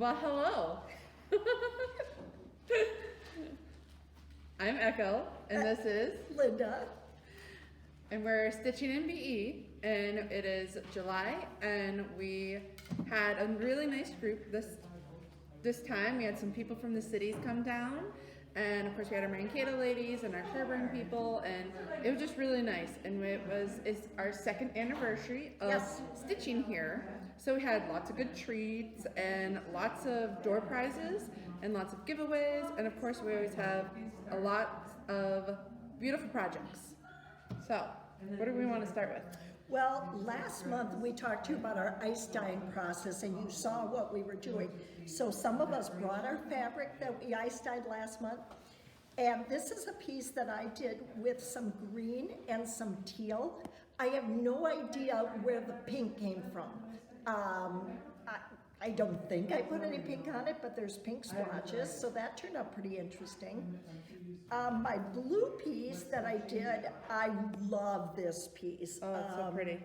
Well, hello. I'm Echo, and this is Linda. And we're stitching in BE, and it is July, and we had a really nice group this time. We had some people from the cities come down, and of course we had our Mankato ladies and our Sherburne people, and it was just really nice. And it's our second anniversary of stitching here. So we had lots of good treats and lots of door prizes and lots of giveaways, and of course we always have a lot of beautiful projects. So, what do we want to start with? Well, last month we talked to you about our ice dyeing process, and you saw what we were doing. So some of us brought our fabric that we ice dyed last month, and this is a piece that I did with some green and some teal. I have no idea where the pink came from. I don't think I put any pink on it, but there's pink swatches, so that turned out pretty interesting. My blue piece that I did, I love this piece. Oh, it's so pretty.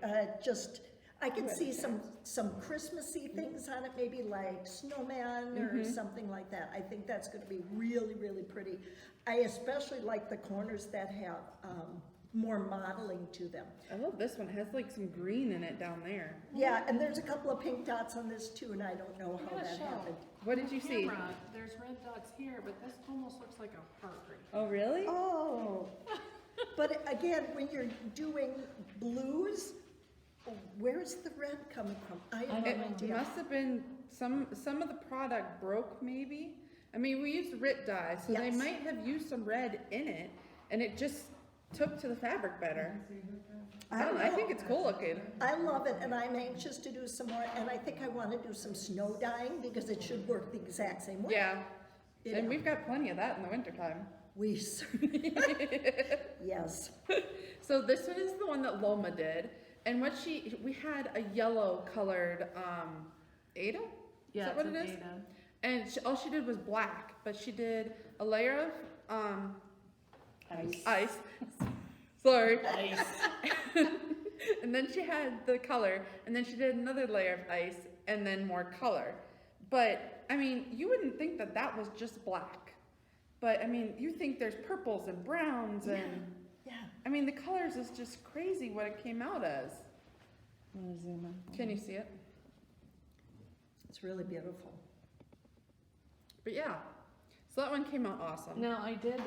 I can see some Christmassy things on it, maybe like snowman or something like that. I think that's going to be really, really pretty. I especially like the corners that have more modeling to them. I love this one. It has like some green in it down there. Yeah, and there's a couple of pink dots on this too, and I don't know how that happened. What did you see? There's red dots here, but this almost looks like a heart right here. Oh, really? Oh, but again, when you're doing blues, where's the red coming from? I have no It idea. must have been some of the product broke, maybe. I mean, we used RIT dye, so they Yes. might have used some red in it, and it just took to the fabric better. I don't know. I think it's cool looking. I love it, and I'm anxious to do some more, and I think I want to do some snow dyeing because it should work the exact same way. Yeah, You and know. we've got plenty of that in the wintertime. We certainly, yes. So this one is the one that Loma did, and we had a yellow colored Ada? Yeah, is that what it it's is? an Ada. And all she did was black, but she did a layer of ice. Sorry. Ice. And then she had the color, and then she did another layer of ice, and then more color. But I mean, you wouldn't think that that was just black. But I mean, you think there's purples and browns, and Yeah. I mean, the colors is just crazy what it came out as. I'm gonna zoom in. Can you see it? It's really beautiful. But yeah, so that one came out awesome. Now I did,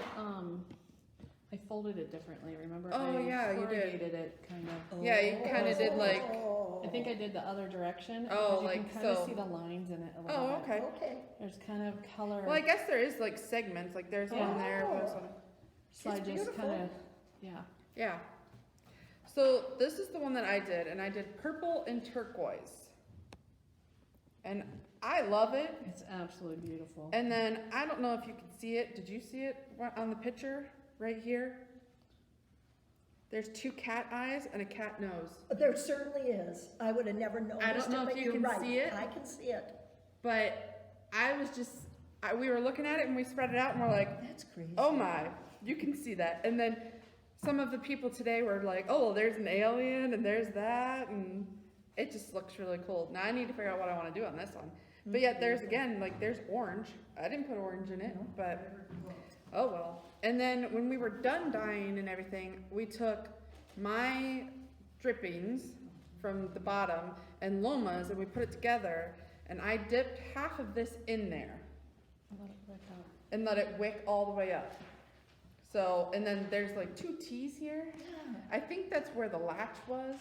I folded it differently, remember? Oh, yeah, you did. I corrugated it kind of. Yeah, you kinda did like- Oh. I think I did the other direction. Oh, because like you can kind of so. see the lines in it a little Oh, bit. okay. Okay. There's kind of color. Well, I guess there is like segments, like there's one there. Oh. There's one. So I It's just beautiful. kind of, yeah. Yeah. So this is the one that I did, and I did purple and turquoise. And I love it. It's absolutely beautiful. And then, I don't know if you can see it. Did you see it on the picture right here? There's two cat eyes and a cat nose. There certainly is. I would have never noticed I don't know it, if but you you're can right. see it. I can see it. But I was just, we were looking at it and we spread it out and we're like, That's crazy. oh my, you can see that. And then some of the people today were like, oh, well, there's an alien and there's that. And it just looks really cool. Now I need to figure out what I want to do on this one. But yet there's again, like there's orange. I didn't put orange in it, but oh well. And then when we were done dyeing and everything, we took my drippings from the bottom and Loma's and we put it together, and I dipped half of this in there I'll let it wick up. and let it wick all the way up. So, and then there's like two T's here. I think that's where the latch was,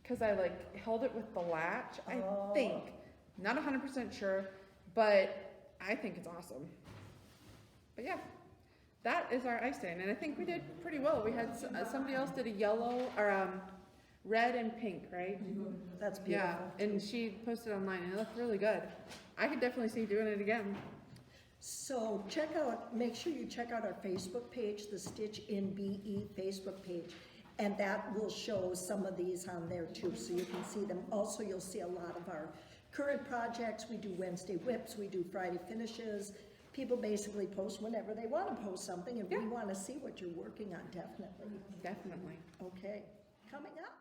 because I like held it with the latch, I think. Not 100% sure, but I think it's awesome. But yeah, that is our ice stain, and I think we did pretty well. We had somebody else did a yellow or red and pink, right? That's beautiful. Yeah, and she posted online, and it looked really good. I could definitely see doing it again. So make sure you check out our Facebook page, the Stitch in BE Facebook page, and that will show some of these on there too, so you can see them. Also, you'll see a lot of our current projects. We do Wednesday whips, we do Friday finishes. People basically post whenever they want to post something, and we want to see what you're working on, definitely. Definitely. Okay, coming up.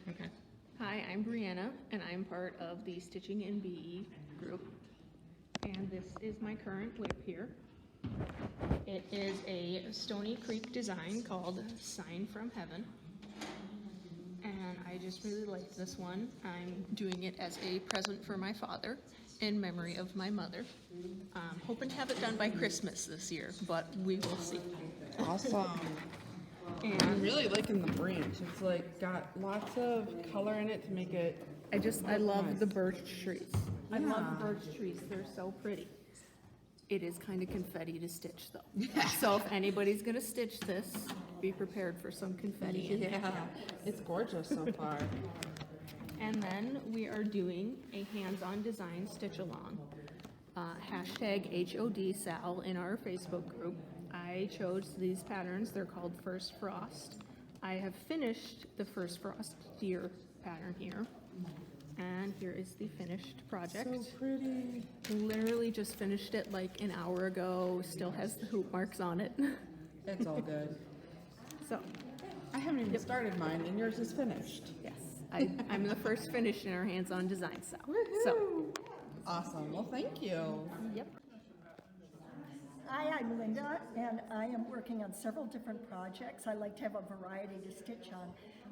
Okay. Hi, I'm Brianna, and I'm part of the Stitching in BE group. And this is my current whip here. It is a Stony Creek design called Sign from Heaven. And I just really like this one. I'm doing it as a present for my father in memory of my mother. Hoping to have it done by Christmas this year, but we will see. Awesome. I'm And really liking the branch. It's like got lots of color in it to make it. I love nice. the birch trees. I Yeah. love birch trees. They're so pretty. It is kind of confetti to stitch though. So if anybody's gonna stitch this, be prepared for some confetti. in it. Yeah, it's gorgeous so far. And then we are doing a hands-on design stitch along. Hashtag HOD Sal in our Facebook group. I chose these patterns. They're called First Frost. I have finished the First Frost deer pattern here. And here is the finished project. So pretty. Literally just finished it like an hour ago. Still has the hoop marks on it. It's all good. So, I haven't even started mine, and yours is finished. yes, I'm the first finish in our hands-on design cell. So, Woohoo! Awesome. Well, thank you. yep. Hi, I'm Linda, and I am working on several different projects. I like to have a variety to stitch on.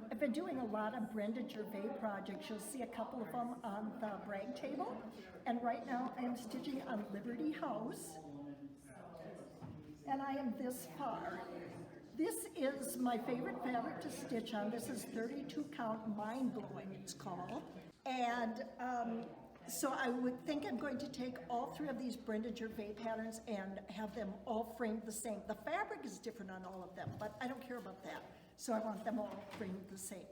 I've been doing a lot of Brenda Gervais projects. You'll see a couple of them on the brag table. And right now I am stitching on Liberty House. And I am this far. This is my favorite fabric to stitch on. This is 32 count Mind Blowing, it's called. And so I would think I'm going to take all three of these Brenda Gervais patterns and have them all framed the same. The fabric is different on all of them, but I don't care about that. So I want them all framed the same.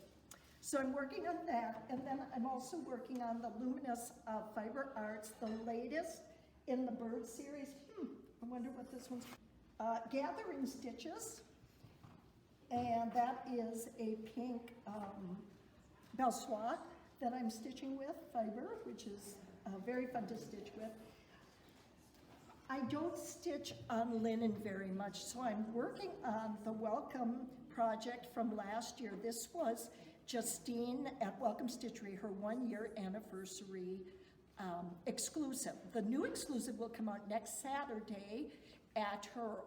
So I'm working on that, and then I'm also working on the Luminous Fiber Arts, the latest in the bird series. I wonder what this one's Gathering Stitches, and that is a pink Belsois that I'm stitching with fiber, which is very fun to stitch with. I don't stitch on linen very much, so I'm working on the Welcome project from last year. This was Justine at Welcome Stitchery, her 1-year anniversary exclusive. The new exclusive will come out next Saturday at her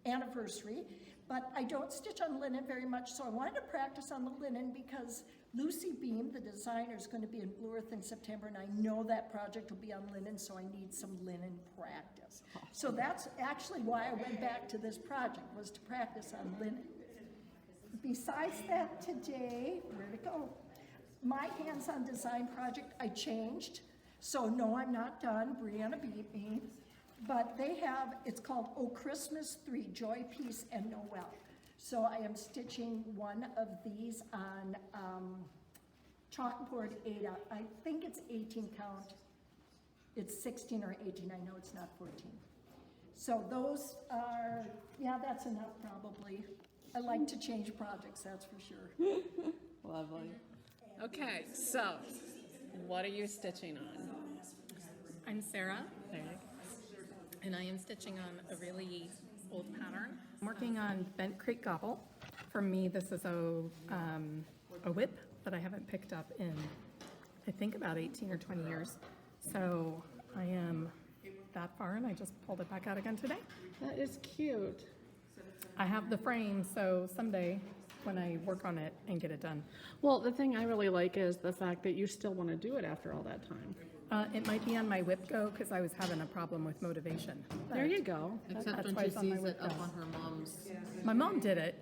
anniversary, but I don't stitch on linen very much, so I wanted to practice on the linen because Lucy Beam, the designer, is going to be in Blue Earth in September, and I know that project will be on linen, so I need some linen practice. So that's actually why I went back to this project, was to practice on linen. Besides that, today, where'd it go? My hands-on design project, I changed. So no, I'm not done, Brianna beat me. But they have, it's called Oh Christmas 3, Joy, Peace, and Noel. So I am stitching one of these on chalkboard 8, I think it's 18 count. It's 16 or 18, I know it's not 14. So those are, yeah, that's enough probably. I like to change projects, that's for sure. Lovely. Okay, so what are you stitching on? I'm Sarah, and I am stitching on a really old pattern. I'm working on Bent Creek Gobble. For me, this is a whip that I haven't picked up in, I think, about 18 or 20 years. So I am that far, and I just pulled it back out again today. That is cute. I have the frame, so someday when I work on it and get it done. Well, the thing I really like is the fact that you still want to do it after all that time. It might be on my whip go because I was having a problem with motivation. There you go. Except That's when why she it's on my sees it whip up go. on her mom's. My mom did it.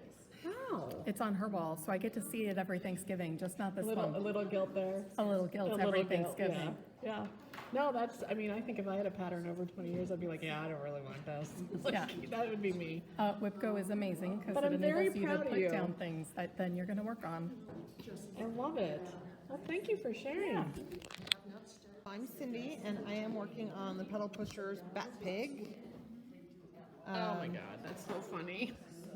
How? It's on her wall, so I get to see it every Thanksgiving, just not this A one. little guilt there. A little guilt A little every guilt, Thanksgiving. Yeah. No, that's, I mean, I think if I had a pattern over 20 years, I'd be like, yeah, I don't really want this. Like, Yeah. That would be me. Whipco is amazing because But it I'm very enables you to proud of put you. down things that then you're going to work on. I love it. Well, thank you for sharing. I'm Cindy, and I am working on the Pedal Pushers Bat Pig. Oh my God, that's so funny.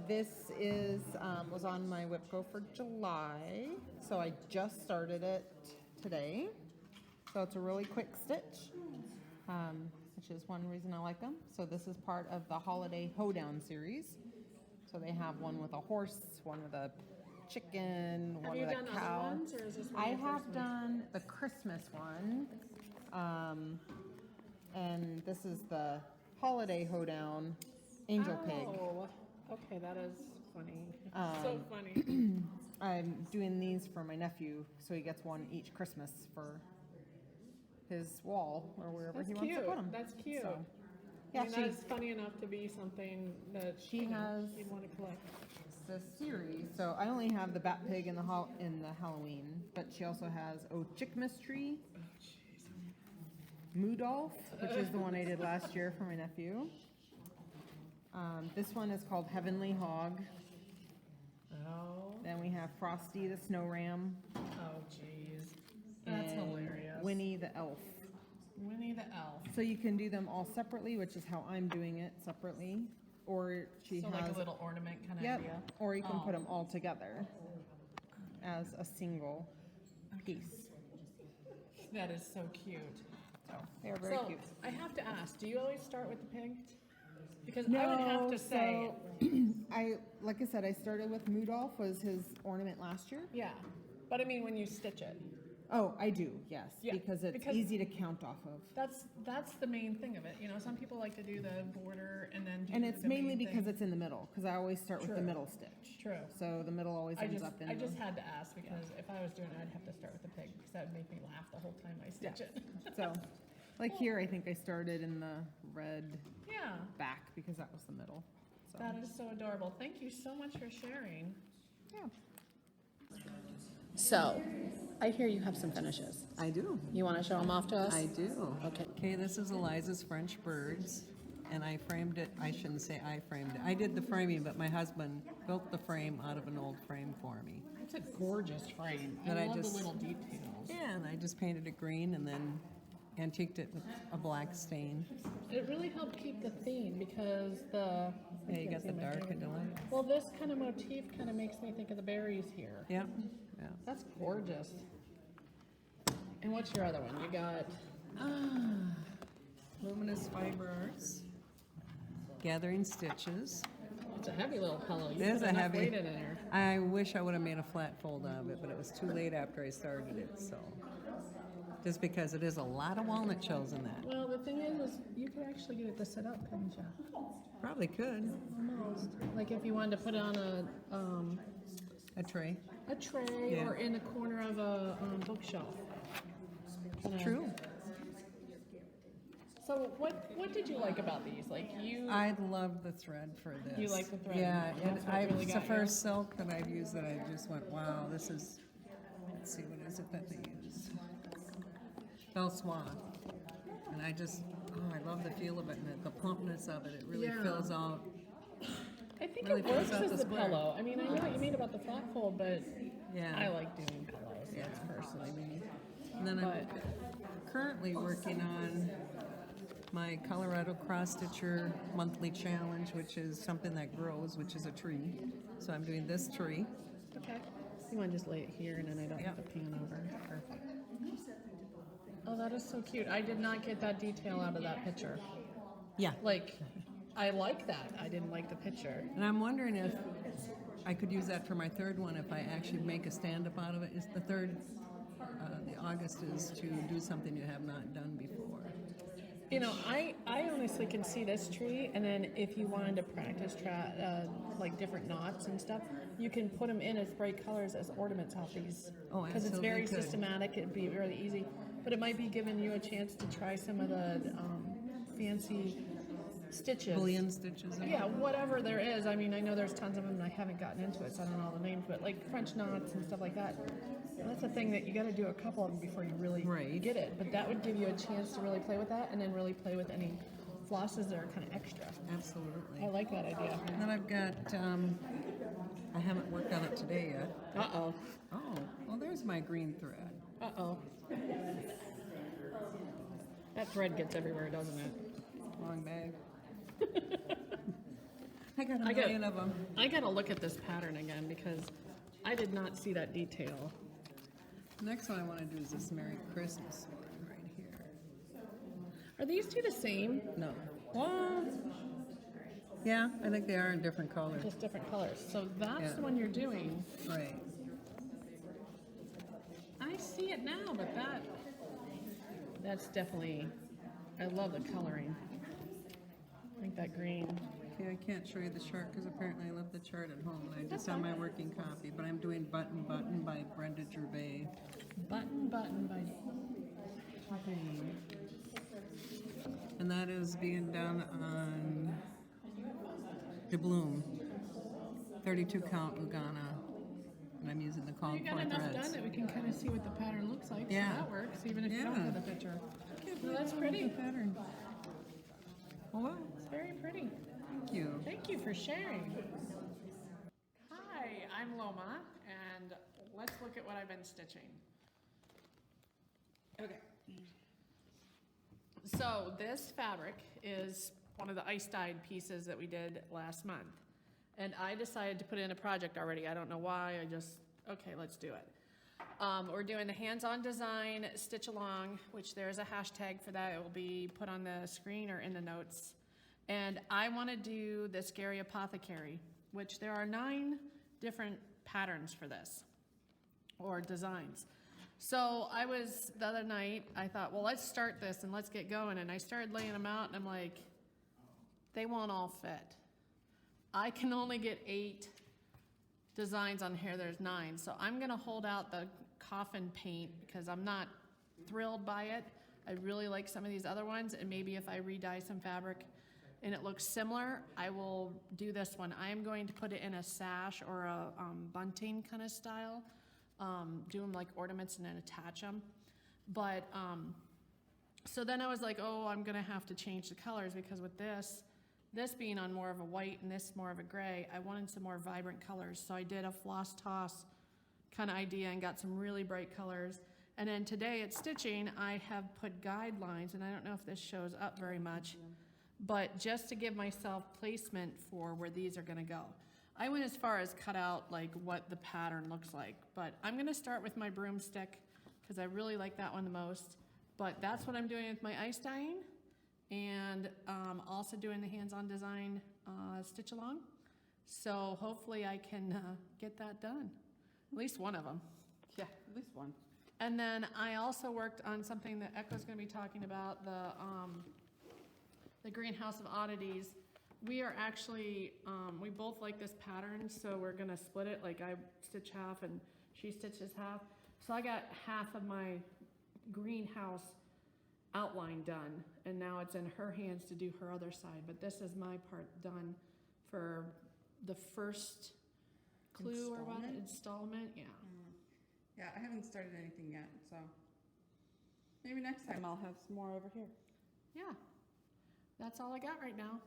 This is was on my Whipco for July, so I just started it today. So it's a really quick stitch, which is one reason I like them. So this is part of the Holiday Hoedown series. So they have one with a horse, one with a chicken, one with a cow. or is this one I your have first one? done the Christmas one, and this is the Holiday Hoedown Angel Pig. Oh, okay, that is funny. So funny. I'm doing these for my nephew, so he gets one each Christmas for his wall or wherever That's he cute. wants to put them. That's cute. So, I yeah, mean, she that is funny enough to be something that She has- you'd want to collect. the series. So I only have the Bat Pig in the Halloween, but she also has Oh Chick Mystery, Moodolph, which is the one I did last year for my nephew. This one is called Heavenly Hog. Oh, Then we have Frosty the Snow Ram. oh, jeez. That's and hilarious. Winnie the Elf. Winnie the Elf. So you can do them all separately, which is how I'm doing it separately. Or she So has, like a little ornament kind of yep, idea. or you can Oh. put them all together as a single piece. That is so cute. So they're very So cute. I have to ask, do you always start with the pig? Because I would have to say, Like I said, I started with Moodolph was his ornament last year. yeah. But I mean, when you stitch it, Oh, I do, yes, Yeah, because it's because- easy to count off of. that's the main thing of it. You know, some people like to do the border and then do And it's the mainly main because thing. it's in the middle, because I always start with the True. middle stitch. True. So the middle always ends up in I the. just had to ask because if I was doing it, I'd have to start with the pig because that would make me laugh the whole time I stitch it. So, like here, I think I started in the red Yeah, back because that was the middle. So, that is so adorable. Thank you so much for sharing. yeah. So, I hear you have some finishes. I do. You want to show them off to us? I do. Okay. Okay, this is Eliza's French Birds, and I framed it. I shouldn't say I framed it. I did the framing, but my husband built the frame out of an old frame for me. It's a gorgeous frame. But I I love just- the little details. Yeah, and I just painted it green and then antiqued it with a black stain. It really helped keep the theme because the Yeah, you got the dark and the light. well, this kind of motif kind of makes me think of the berries here. Yep, yeah. That's gorgeous. And what's your other one? You got Luminous Fiber Arts, Gathering Stitches. it's a heavy little pillow. You It is put a enough heavy. weight in there. I wish I would have made a flat fold out of it, but it was too late after I started it, so. Just because it is a lot of walnut shells in that. Well, the thing is you could actually get it to sit up, couldn't you? Probably could. Almost. Like if you wanted to put it on A tray. a tray Yeah. or in the corner of a bookshelf. You know. True. So what did you like about these? Like you I love the thread for this. You like the thread? Yeah, That's and what really it's the got you? first silk that I've used that I just went, wow, this is, let's see, what is it that they use? Belle Swan. and I just, oh, I love the feel of it and the plumpness of it. It really Yeah. fills out. I think Really it works fills out as the the square. pillow. I mean, I know what you mean about the flat fold, but Yeah. I like doing pillows. Yeah. That's personally me. And then I'm But- currently working on my Colorado Cross Stitcher monthly challenge, which is something that grows, which is a tree. So I'm doing this tree. Okay. You want to just lay it here and then I don't have Yep. to pan over. Perfect. Oh, that is so cute. I did not get that detail out of that picture. Yeah. Like, I like that. I didn't like the picture. And I'm wondering if I could use that for my third one if I actually make a stand-up out of it. Is the third, the August is to do something you have not done before. You know, I honestly can see this tree, and then if you wanted to practice like different knots and stuff, you can put them in as bright colors as ornaments off these. Oh, Because it's very absolutely could. systematic, it'd be really easy. But it might be giving you a chance to try some of the fancy stitches. Bullion stitches. and- Yeah, whatever there is. I mean, I know there's tons of them, and I haven't gotten into it, so I don't know all the names, but like French knots and stuff like that. That's a thing that you got to do a couple of them before you really Right. get it. But that would give you a chance to really play with that, and then really play with any flosses that are kind of extra. Absolutely. I like that idea. And then I've got, I haven't worked on it today yet. Uh-oh. Oh, well, there's my green thread. Uh-oh. That thread gets everywhere, doesn't it? Wrong bag. I got a I got- million of them. I got to look at this pattern again because I did not see that detail. Next one I want to do is this Merry Christmas one right here. Are these two the same? No. Well, yeah, I think they are in different colors. Just different colors. So that's Yeah. the one you're doing. Right. I see it now, but that's definitely, I love the coloring. I think that green. Okay, I can't show you the chart because apparently I left the chart at home and I just have my working copy, but I'm doing Button Button by Brenda Gervais. Button by. Okay. And that is being done on the Bloom 32 count Ugana. And I'm using the called You got for enough threads. done that we can kind of see what the pattern looks like. Yeah. So that works, even if you don't Yeah. have the picture. Can't Well, that's believe I love pretty. the pattern. Oh, wow. It's very pretty. Thank you. Thank you for sharing. Hi, I'm Loma, and let's look at what I've been stitching. Okay. So this fabric is one of the ice-dyed pieces that we did last month. And I decided to put in a project already. I don't know why, okay, let's do it. We're doing the hands-on design stitch along, which there's a hashtag for that. It will be put on the screen or in the notes. And I want to do the Scary Apothecary, which there are 9 different patterns for this, or designs. So the other night, I thought, well, let's start this and let's get going. And I started laying them out and I'm like, they won't all fit. I can only get 8 designs on here, there's 9. So I'm gonna hold out the coffin paint because I'm not thrilled by it. I really like some of these other ones, and maybe if I re-dye some fabric and it looks similar, I will do this one. I am going to put it in a sash or a bunting kind of style, do them like ornaments and then attach them. But, so then I was like, oh, I'm gonna have to change the colors because with this being on more of a white and this more of a gray, I wanted some more vibrant colors. So I did a floss toss kind of idea and got some really bright colors. And then today at stitching, I have put guidelines, and I don't know if this shows up very much, but just to give myself placement for where these are gonna go. I went as far as cut out like what the pattern looks like, but I'm gonna start with my broomstick because I really like that one the most. But that's what I'm doing with my ice dyeing. And also doing the hands-on design stitch along. So hopefully I can get that done, at least one of them. Yeah, at least one. And then I also worked on something that Echo's gonna be talking about, the Greenhouse of Oddities. We are actually, we both like this pattern, so we're gonna split it, like I stitch half and she stitches half. So I got half of my greenhouse outline done, and now it's in her hands to do her other side, but this is my part done for the first clue or what, installment, yeah. Yeah, I haven't started anything yet, so maybe next time I'll have some more over here. yeah, that's all I got right now.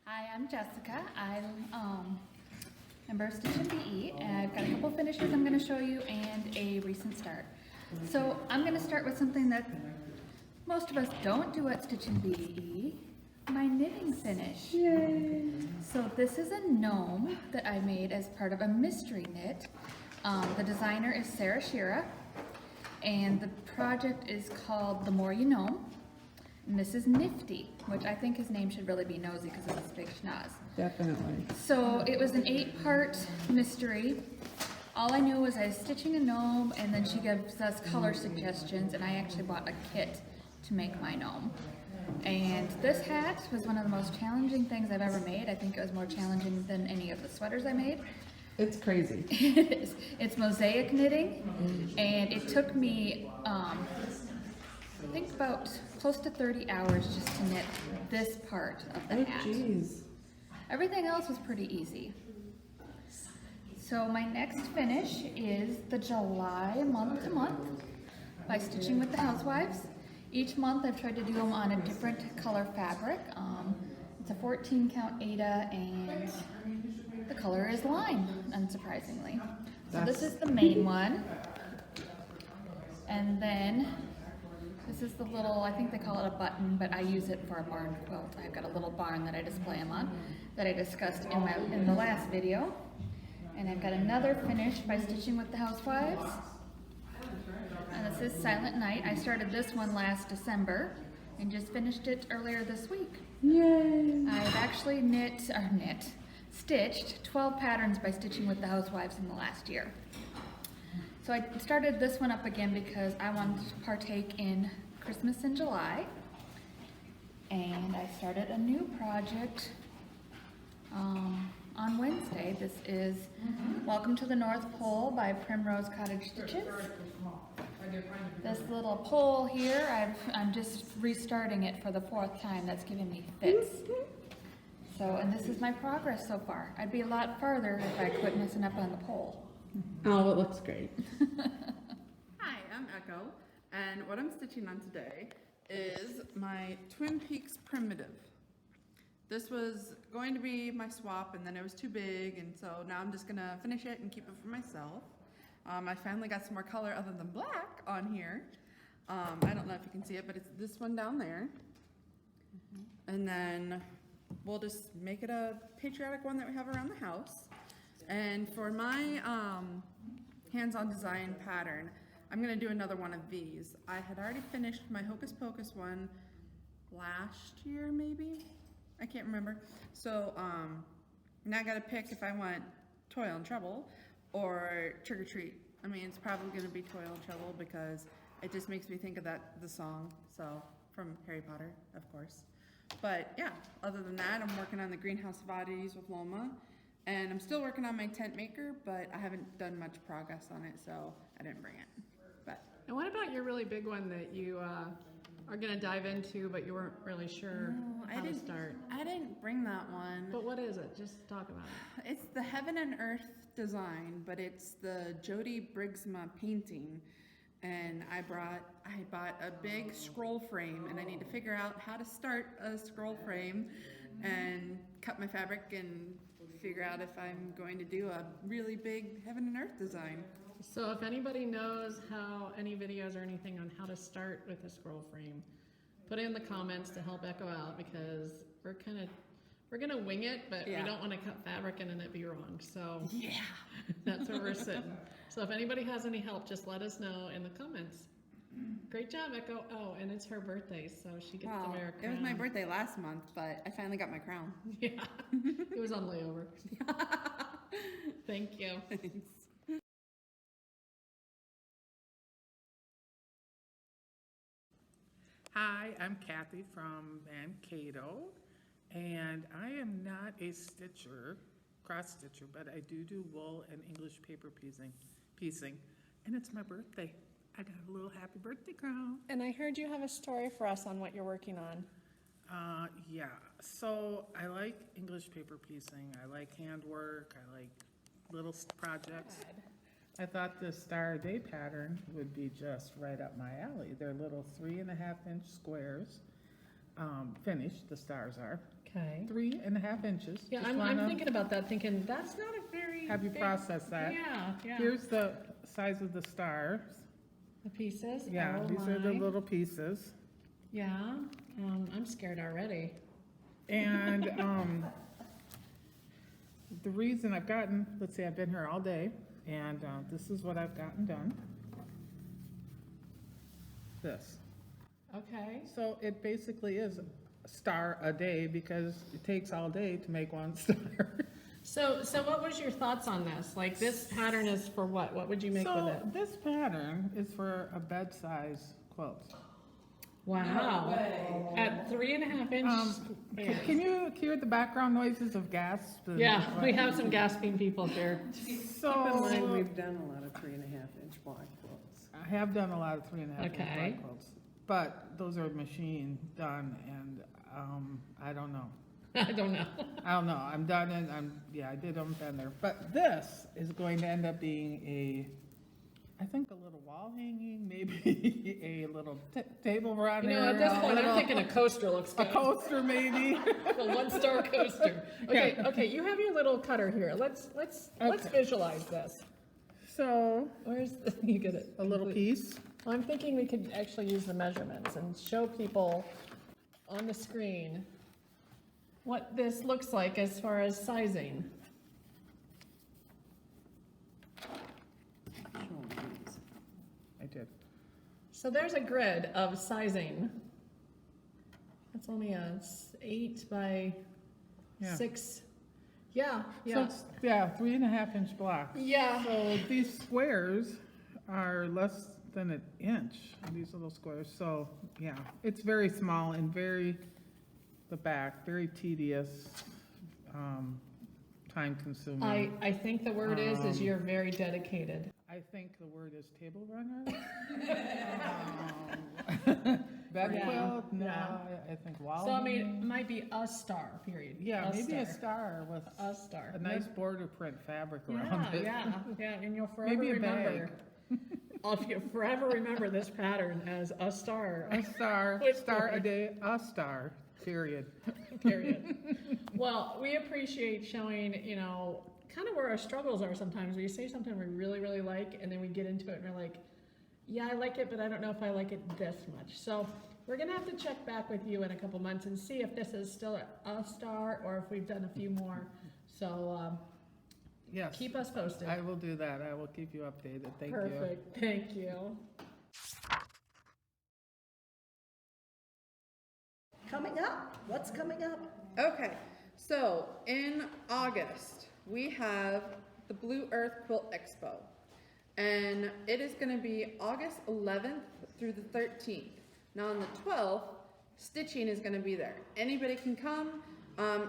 Hi, I'm Jessica. I'm member of Stitch and BE, and I've got a couple finishes I'm going to show you and a recent start. So I'm going to start with something that most of us don't do at Stitch and BE, my knitting finish. Yay! So this is a gnome that I made as part of a mystery knit. The designer is Sarah Shira, and the project is called The More You Know. And this is Nifty, which I think his name should really be Nosy because of his big schnoz. Definitely. So it was an 8-part mystery. All I knew was I was stitching a gnome, and then she gives us color suggestions, and I actually bought a kit to make my gnome. And this hat was one of the most challenging things I've ever made. I think it was more challenging than any of the sweaters I made. It's crazy. It is. It's mosaic knitting, and it took me, I think about close to 30 hours just to knit this part of the hat. Jeez. Everything else was pretty easy. So my next finish is the July month to month by Stitching with the Housewives. Each month I've tried to do them on a different color fabric. It's a 14 count Aida, and the color is lime, unsurprisingly. So this is the main one. And then this is the little, I think they call it a button, but I use it for a barn quilt. I've got a little barn that I display them on that I discussed in the last video. And I've got another finish by Stitching with the Housewives. And this is Silent Night. I started this one last December and just finished it earlier this week. Yay! I've actually stitched 12 patterns by Stitching with the Housewives in the last year. So I started this one up again because I wanted to partake in Christmas in July. And I started a new project on Wednesday. This is Welcome to the North Pole by Primrose Cottage Stitches. This little pole here, I'm just restarting it for the 4th time. That's giving me fits. So, and this is my progress so far. I'd be a lot farther if I quit messing up on the pole. Oh, it looks great. Hi, I'm Echo, and what I'm stitching on today is my Twin Peaks Primitive. This was going to be my swap, and then it was too big, and so now I'm just gonna finish it and keep it for myself. I finally got some more color other than black on here. I don't know if you can see it, but it's this one down there. And then we'll just make it a patriotic one that we have around the house. And for my hands-on design pattern, I'm gonna do another one of these. I had already finished my Hocus Pocus one last year, maybe? I can't remember. So now I gotta pick if I want Toil and Trouble or Trick or Treat. I mean, it's probably gonna be Toil and Trouble because it just makes me think of the song, so, from Harry Potter, of course. But yeah, other than that, I'm working on the Greenhouse of Oddities with Loma, and I'm still working on my tent maker, but I haven't done much progress on it, so I didn't bring it. But And what about your really big one that you are gonna dive into, but you weren't really sure how to start? I didn't bring that one. But what is it? Just talk about it. It's the Heaven and Earth design, but it's the Jody Briggsma painting. And I bought a big scroll frame, and I need to figure out how to start a scroll frame and cut my fabric and figure out if I'm going to do a really big Heaven and Earth design. So if anybody knows how, any videos or anything on how to start with a scroll frame, put it in the comments to help Echo out, because we're gonna wing it, but we don't want to cut fabric in and it be wrong. So Yeah. that's where we're sitting. So if anybody has any help, just let us know in the comments. Great job, Echo. Oh, and it's her birthday, so she gets to wear a crown. It was my birthday last month, but I finally got my crown. Yeah, it was on layover. Thank you. Thanks. Hi, I'm Kathy from Mankato, and I am not a stitcher, cross stitcher, but I do wool and English paper piecing, and it's my birthday. I got a little happy birthday crown. And I heard you have a story for us on what you're working on. Yeah, so I like English paper piecing, I like handwork, I like little projects. I thought the Star Day pattern would be just right up my alley. They're little 3.5-inch squares. finished, the stars are. Okay. 3.5 inches. Yeah, Just I'm wanna thinking about that, thinking, that's not a very have you big- process that. Yeah, yeah. Here's the size of the stars. The pieces? Yeah, Oh these are the my. little pieces. Yeah, I'm scared already. And the reason I've gotten, let's see, I've been here all day, and this is what I've gotten done. This. Okay. So it basically is a star a day because it takes all day to make one star. So what was your thoughts on this? Like, this pattern is for what? What would you make with So it? this pattern is for a bed size quilt. Wow. At 3.5 inches. Can you hear the background noises of gas? Yeah, we have some gasping people here. So Keep in mind, we've done a lot of 3.5-inch block quilts. I have done a lot of 3.5 inch Okay. black quilts, but those are machine done, and I don't know. I don't know. I don't know. I'm done, and I did them been there. But this is going to end up being I think a little wall hanging, maybe a little table runner. You know, at this a point, I'm little- thinking a coaster looks a good. coaster maybe. A one-star coaster. Okay, okay, you have your little cutter here. Let's Okay. visualize this. So Where's you get it? a little piece. Well, I'm thinking we could actually use the measurements and show people on the screen what this looks like as far as sizing. I did. So there's a grid of sizing. That's only a 8 by Yeah. 6. Yeah, So yeah. it's, 3.5 inch blocks. Yeah. So these squares are less than an inch, these little squares. So, yeah, it's very small and the back, very tedious, time consuming. I think the word is you're very dedicated. I think the word is table runner. Bed Yeah, quilt, no, yeah. I think wall. So I mean, it hanging. might be a star, period. Yeah, maybe a star with A star. a nice border print fabric around Yeah, it. yeah, and you'll forever Maybe a remember. You'll forever remember this pattern as a star. A star, With star a point. day, a star, period. Period. Well, we appreciate showing, kind of where our struggles are sometimes. We say something we really, really like, and then we get into it and we're like, yeah, I like it, but I don't know if I like it this much. So we're gonna have to check back with you in a couple months and see if this is still a star or if we've done a few more. So Yes. keep us posted. I will do that. I will keep you updated. Thank you. Perfect. Thank you. Coming up, what's coming up? Okay, so in August, we have the Blue Earth Quilt Expo. And it is gonna be August 11th through the 13th. Now on the 12th, stitching is gonna be there. Anybody can come.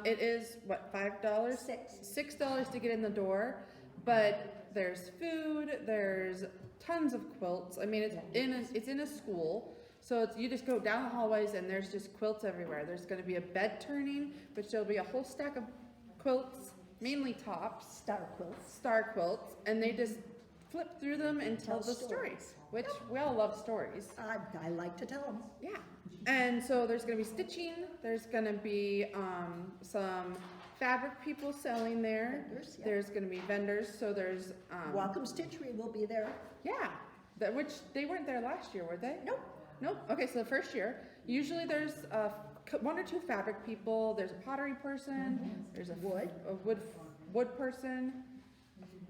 It is, what, $5? $6 to get in the door, but there's food, there's tons of quilts. I mean, it's in a school, so you just go down the hallways and there's just quilts everywhere. There's gonna be a bed turning, which there'll be a whole stack of quilts, mainly tops, star quilts, and they just flip through them and tell the stories, which we all love stories. I like to tell them. Yeah, and so there's gonna be stitching, there's gonna be some fabric people selling there. Vendors, yeah. There's gonna be vendors, so there's, Welcome Stitchery will be there. yeah, which they weren't there last year, were they? Nope. Nope, okay, so the first year, usually there's 1 or 2 fabric people, there's a pottery person, there's a wood person,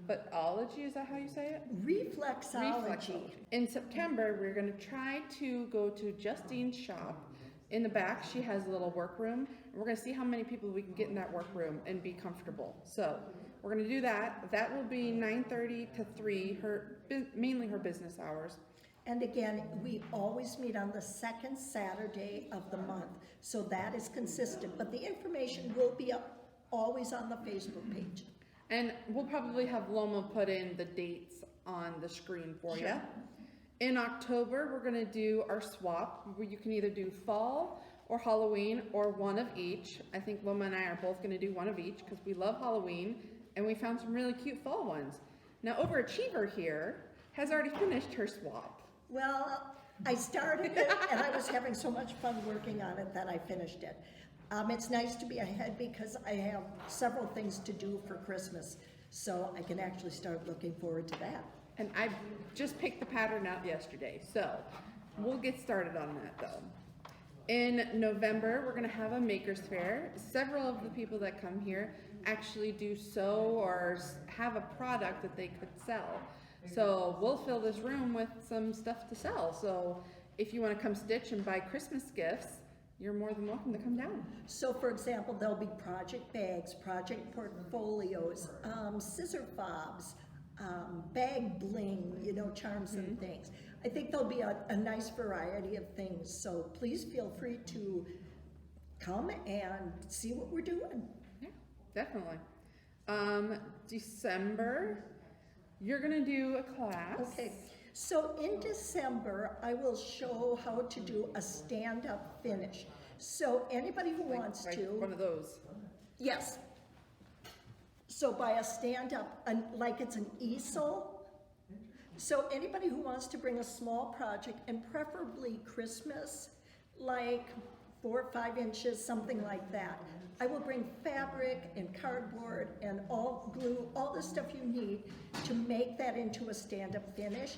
but ology, is that how you say it? Reflexology. In September, we're gonna try to go to Justine's shop. In the back, she has a little workroom, and we're gonna see how many people we can get in that workroom and be comfortable. So, we're gonna do that. That will be 9:30 to 3, mainly her business hours. And again, we always meet on the second Saturday of the month, so that is consistent. But the information will be up always on the Facebook page. And we'll probably have Loma put in the dates on the screen for you. Sure. In October, we're gonna do our swap, where you can either do fall or Halloween or one of each. I think Loma and I are both gonna do one of each because we love Halloween and we found some really cute fall ones. Now, Overachiever here has already finished her swap. Well, I started it and I was having so much fun working on it that I finished it. It's nice to be ahead because I have several things to do for Christmas, so I can actually start looking forward to that. And I just picked the pattern out yesterday, so we'll get started on that though. In November, we're gonna have a maker's fair. Several of the people that come here actually do sew or have a product that they could sell. So we'll fill this room with some stuff to sell. So if you wanna come stitch and buy Christmas gifts, you're more than welcome to come down. So for example, there'll be project bags, project portfolios, scissor fobs, bag bling, you know, charms and things. I think there'll be a nice variety of things, so please feel free to come and see what we're doing. Yeah, definitely. December, you're gonna do a class. Okay, so in December, I will show how to do a stand-up finish. So anybody who wants Like to. one of those. Yes. So by a stand-up, like it's an easel. So anybody who wants to bring a small project, and preferably Christmas, like 4 or 5 inches, something like that. I will bring fabric and cardboard and all glue, all the stuff you need to make that into a stand-up finish.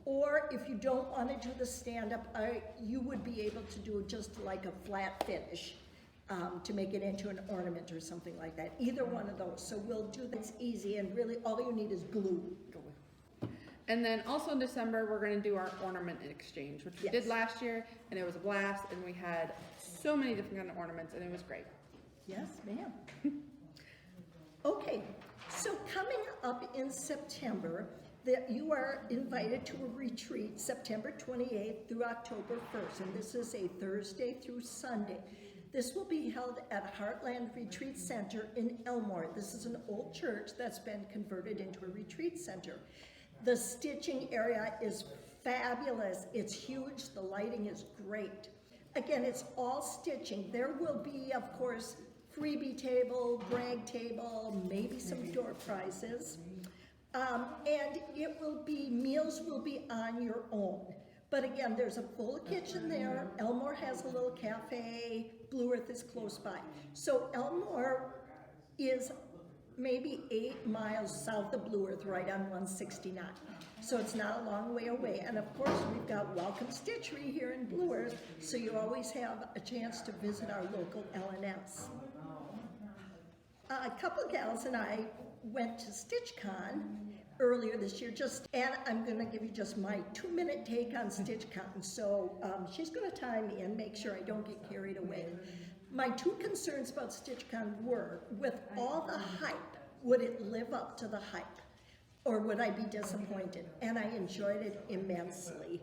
Or if you don't want to do the stand-up, you would be able to do just like a flat finish to make it into an ornament or something like that. Either one of those. So we'll do this easy, and really all you need is glue. And then also in December, we're gonna do our ornament exchange, which we did last year, and it was a blast, and we had so many different kind of ornaments, and it was great. Yes, ma'am. Okay, so coming up in September, that you are invited to a retreat September 28th through October 1st, and this is a Thursday through Sunday. This will be held at Heartland Retreat Center in Elmore. This is an old church that's been converted into a retreat center. The stitching area is fabulous. It's huge. The lighting is great. Again, it's all stitching. There will be, of course, freebie table, brag table, maybe some door prizes. And it will be, meals will be on your own. But again, there's a full kitchen there. Elmore has a little cafe. Blue Earth is close by. So Elmore is maybe 8 miles south of Blue Earth, right on 169. So it's not a long way away. And of course, we've got Welcome Stitchery here in Blue Earth, so you always have a chance to visit our local L&S. A couple gals and I went to StitchCon earlier this year, and I'm gonna give you just my 2-minute take on StitchCon. So she's gonna time me and make sure I don't get carried away. My 2 concerns about StitchCon were, with all the hype, would it live up to the hype? Or would I be disappointed? And I enjoyed it immensely.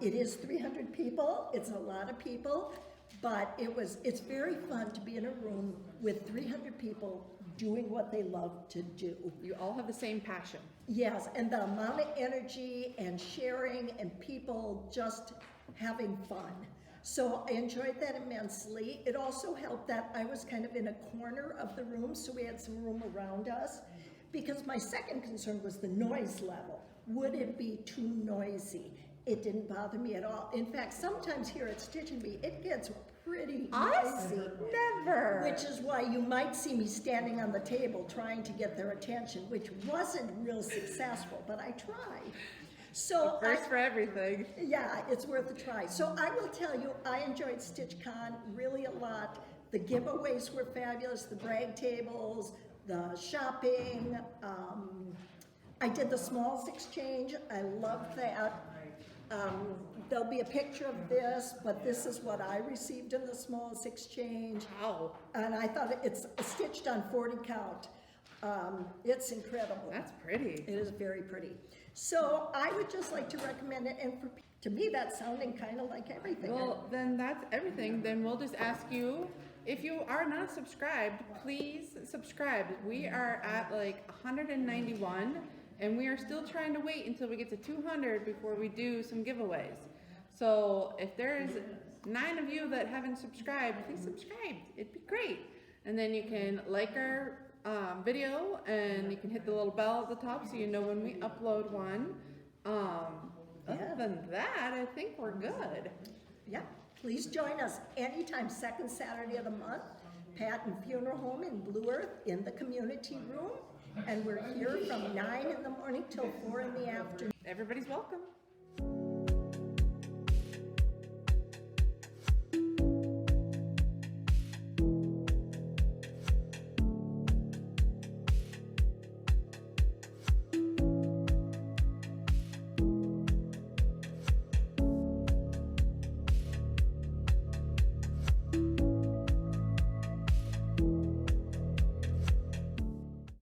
It is 300 people, it's a lot of people, but it's very fun to be in a room with 300 people doing what they love to do. You all have the same passion. Yes, and the amount of energy and sharing and people just having fun. So I enjoyed that immensely. It also helped that I was kind of in a corner of the room, so we had some room around us. Because my second concern was the noise level. Would it be too noisy? It didn't bother me at all. In fact, sometimes here at Stitch and Bee, it gets pretty noisy. Never. Which is why you might see me standing on the table trying to get their attention, which wasn't real successful, but I tried. So First for everything. Yeah, it's worth a try. So I will tell you, I enjoyed StitchCon really a lot. The giveaways were fabulous, the brag tables, the shopping. I did the smalls exchange. I loved that. There'll be a picture of this, but this is what I received in the smalls exchange. Wow. And I thought it's stitched on 40 count. It's incredible. That's pretty. It is very pretty. So I would just like to recommend it, and to me that's sounding kind of like everything. Well, then that's everything. Then we'll just ask you, if you are not subscribed, please subscribe. We are at like 191, and we are still trying to wait until we get to 200 before we do some giveaways. So if there's 9 of you that haven't subscribed, please subscribe. It'd be great. And then you can like our video, and you can hit the little bell at the top so you know when we upload one. Other Yeah. than that, I think we're good. Yeah, please join us anytime, second Saturday of the month, Patton Funeral Home in Blue Earth in the community room. And we're here from 9 in the morning till 4 in the afternoon. Everybody's welcome.